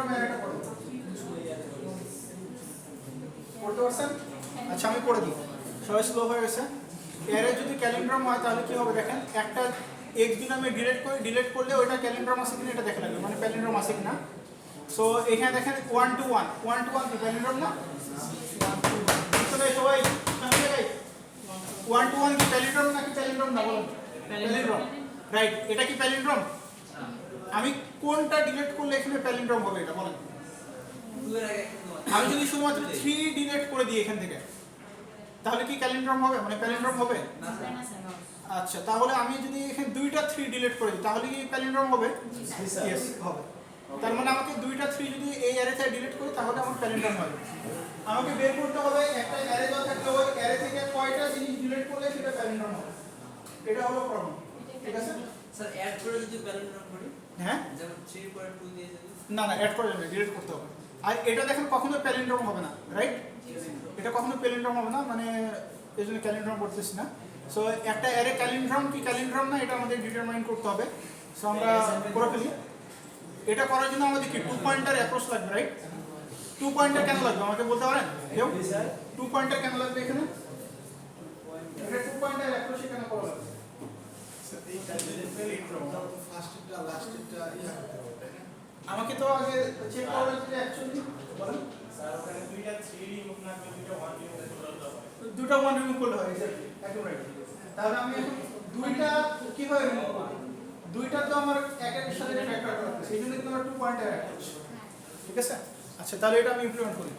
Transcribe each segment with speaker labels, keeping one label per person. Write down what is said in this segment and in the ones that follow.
Speaker 1: ক্যালিন্ড্রম অ্যারেটা পড়ো পড়তে পারছেন? আচ্ছা আমি পড়ে দিই, সবাই স্লো হয়ে গেছে। অ্যারে যদি ক্যালিন্ড্রম হয় তাহলে কি হবে দেখেন, একটা x যদি আমি ডিলিট করি, ডিলিট করলে ওইটা ক্যালিন্ড্রম আছে কিনা এটা দেখা লাগবে, মানে প্যালিন্ড্রম আছে কিনা। সো এখানে দেখেন 1 to 1 1 to 1 কি প্যালিন্ড্রম না? সবাই 1 to 1 কি প্যালিন্ড্রম নাকি প্যালিন্ড্রম না বলুন? Palindrome, right. এটা কি প্যালিন্ড্রম? আমি কোনটা ডিলিট করলে এখানে প্যালিন্ড্রম হবে এটা বলেন? আমি যদি শুধুমাত্র 3 ডিলিট করে দিই এখান থেকে তাহলে কি প্যালিন্ড্রম হবে, মানে প্যালিন্ড্রম হবে? আচ্ছা তাহলে আমি যদি এখানে দুইটা 3 ডিলিট করে দিই তাহলে কি প্যালিন্ড্রম হবে? ইয়েস হবে। তার মানে আমাকে দুইটা 3 যদি এই অ্যারে থেকে ডিলিট করি তাহলে আমার প্যালিন্ড্রম হবে। আমাকে বের করতে হবে একটা অ্যারে দেওয়া থাকলে ওই অ্যারে থেকে কয়টা জিনিস ডিলিট করলে সেটা প্যালিন্ড্রম হবে, এটা হলো প্রবলেম। ঠিক আছে
Speaker 2: স্যার অ্যাড করে যদি প্যালিন্ড্রম করি,
Speaker 1: হ্যাঁ
Speaker 2: যেমন 3 পরে 2 দিয়ে দিই,
Speaker 1: না না অ্যাড করা যাবে না, ডিলিট করতে হবে। আর এটা দেখেন কখনো প্যালিন্ড্রম হবে না, রাইট? এটা কখনো প্যালিন্ড্রম হবে না, মানে এজন্য ক্যালিন্ড্রম করতেছি না। সো একটা অ্যারে ক্যালিন্ড্রম কি ক্যালিন্ড্রম না এটা আমাদের ডিটারমাইন করতে হবে। সো আমরা করে ফেলি। এটা করার জন্য আমাদের কি 2 পয়েন্টার অ্যাপ্রোচ লাগবে, রাইট? 2 পয়েন্টার কেন লাগবে আমাকে বলতে পারেন কেউ? 2 পয়েন্টার কেন লাগবে এখানে? এটা 2 পয়েন্টার অ্যাপ্রোচ কেন করা লাগবে? আমাকে তো আগে চেক করা হয়েছে যে অ্যাকচুয়ালি বলেন
Speaker 3: স্যার ওখানে দুইটা 3 রিমুভ না করে দুইটা 1 রিমুভ করলে হবে,
Speaker 1: দুটো 1 রিমুভ করলে হয়, এক্স্যাক্টলি একদম রাইট। তাহলে আমি এখন দুইটা কিভাবে রিমুভ করব? দুইটা তো আমার একের সাথে ফ্যাক্টর করা আছে, সেইজন্য কিন্তু আমরা 2 পয়েন্টার অ্যাপ্রোচ, ঠিক আছে? আচ্ছা তাহলে এটা আমি ইমপ্লিমেন্ট করি।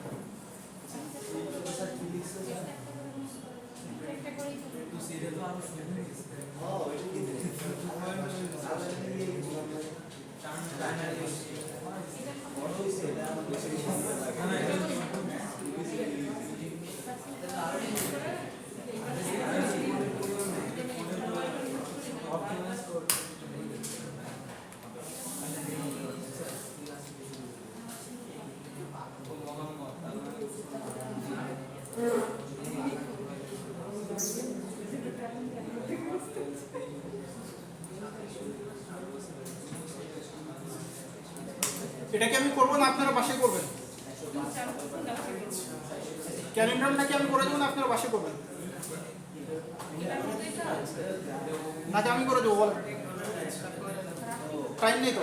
Speaker 1: এটা কি আমি করব না আপনারা বাসায় করবেন? ক্যালেন্ডার নাকি আমি করে দেব না আপনারা বাসায় করবেন? নাকি আমি করে দেবো বলেন? টাইম নেই তো,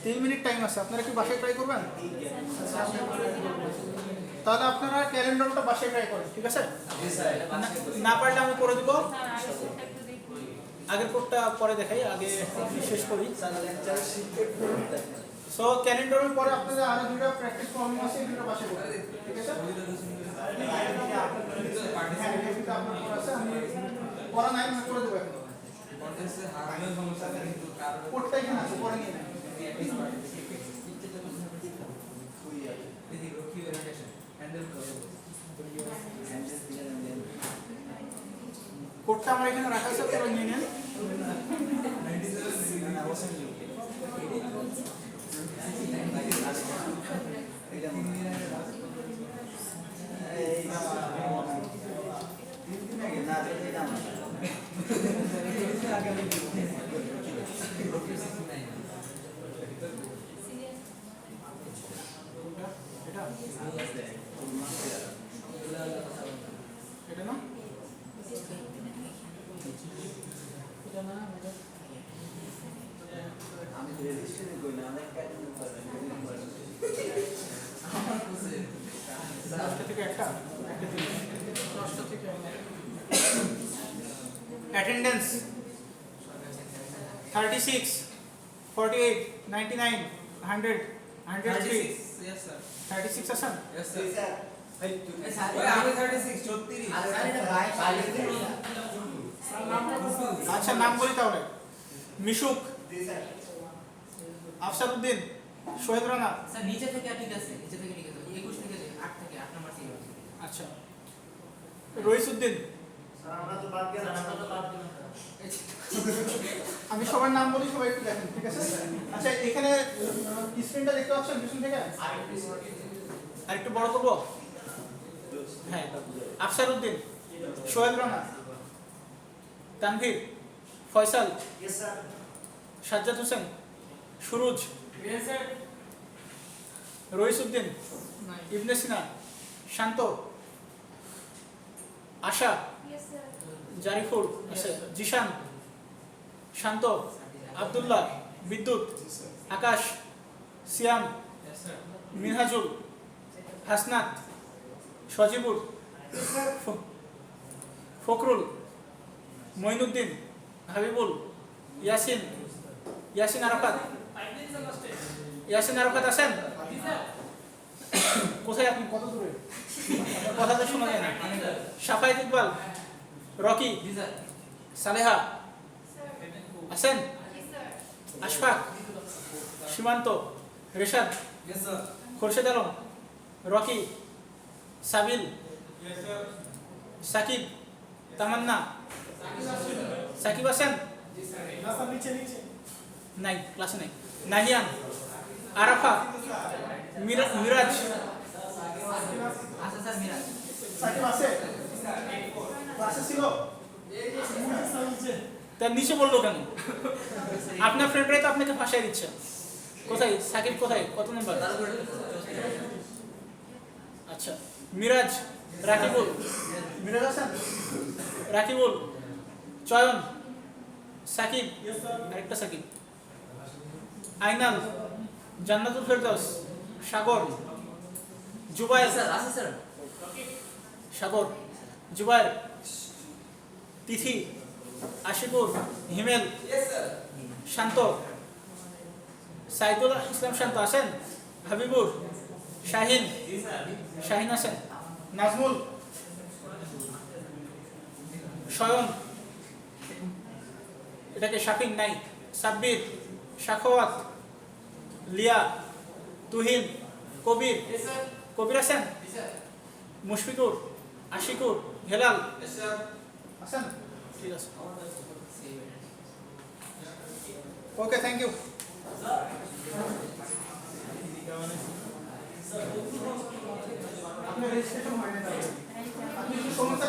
Speaker 1: 3 মিনিট টাইম আছে, আপনারা কি বাসায় ট্রাই করবেন? তাহলে আপনারা ক্যালেন্ডারটা বাসায় ট্রাই করেন, ঠিক আছে? না পারলে আমি করে দিব, আগের কোডটা পরে দেখাই, আগে শেষ করি। সো ক্যালেন্ডারের পরে আপনাদের আরো দুটো প্র্যাকটিস প্রবলেম আছে, দুটো বাসায় করতে, ঠিক আছে? আমি পড়া নাই, আমি করে দেবো এখন। কোডটা এখানে আছে, পরে নিয়ে নেন। কোডটা আমরা এখানে রাখা আছে, পরে নিয়ে নেন। এটা না
Speaker 4: আমি রেজিস্ট্রেশন করি না, অনেক কাজ
Speaker 1: থেকে একটা অ্যাটেন্ডেন্স 36 48 99 100 103
Speaker 2: यस सर
Speaker 1: 36 আছেন?
Speaker 2: यस सर
Speaker 4: আমি 36 34
Speaker 1: আচ্ছা নাম বলি তাহলে, মিশুক, আফসারউদ্দিন, শোয়েব রানা।
Speaker 2: স্যার নিচে থেকে ঠিক আছে, নিচে থেকে ঠিক আছে, 21 থেকে 8 থেকে 8 নাম্বার থেকে।
Speaker 1: আচ্ছা রইসউদ্দিন।
Speaker 4: স্যার আমরা তো বাদ গেলাম, আমরা তো বাদ দিলাম।
Speaker 1: আমি সবার নাম বলি, সবাই একটু দেখেন, ঠিক আছে? আচ্ছা এখানে স্ক্রিনটা দেখতে পাচ্ছেন পিছন থেকে? আর একটু বড় করবো? হ্যাঁ, Afsaruddin, Shoaib Rana, Tanvir, Faisal,
Speaker 4: yes sir
Speaker 1: Sajjad Hossain, Suruj,
Speaker 3: Yes, sir.
Speaker 1: Raisuddin,
Speaker 2: নাই
Speaker 1: ইবনে সিনা, শান্ত, আশা, জারিফুল, জিশান, শান্ত, আব্দুল্লাহ, বিদ্যুৎ, আকাশ, সিয়াম,
Speaker 2: Yes, sir.
Speaker 1: মিনহাজুল, হাসনাত, সজিবুর, ফখরুল, মঈনুদ্দিন, হাবিবুল, ইয়াসিন, ইয়াসিন আরাফাত, ইয়াসিন আরাফাত আছেন? কোথায় আপনি, কত দূরে? আপনার কথা তো শোনা যায় না। সাফায়েত ইকবাল, রকি,
Speaker 2: জি স্যার।
Speaker 1: সালেহা আছেন? Ashfaq, Simanta, Reshad,
Speaker 2: Yes, sir.
Speaker 1: Khorshed Alam, Rocky, Sabil,
Speaker 3: Yes, sir.
Speaker 1: Sakib, Tamanna, Sakib আছেন?
Speaker 3: না স্যার নিচে নিচে
Speaker 1: নাই, ক্লাসে নাই। নাহিয়ান, আরাফা, মিরাজ,
Speaker 2: আচ্ছা স্যার মিরাজ।
Speaker 1: সাকিব আছে? ক্লাসে ছিল?
Speaker 3: নিচে
Speaker 1: তার নিচে বললো কেন? আপনার ফ্রেন্ডরাই তো আপনাকে ফাঁসাই দিচ্ছে। কোথায় সাকিব, কোথায়, কত নম্বর? আচ্ছা, মিরাজ, রাকিবুল, মিরাজ আছেন? রাকিবুল, চয়ন, সাকিব, আরেকটা সাকিব, আইনাল, জান্নাতুল ফেরদৌস, সাগর, জুবায়ের,
Speaker 2: স্যার আছে স্যার।
Speaker 1: সাগর, জুবায়ের, তিথি, আশিকুর, হিমেল, শান্ত, সাইদুল ইসলাম শান্ত আছেন? হাবিবুর, শাহিন, শাহিন আছেন? নাজমুল, শয়ন, এটাকে শাফিন নাই, সাব্বির, শাখাওয়াত, লিয়া, তুহিন, কবির, কবির আছেন? মুশফিকুর, আশিকুর, হেলাল আছেন? ঠিক আছে, ওকে, থ্যাংক ইউ। আপনার রেজিস্ট্রেশন হয় না, আপনি কি সমস্যা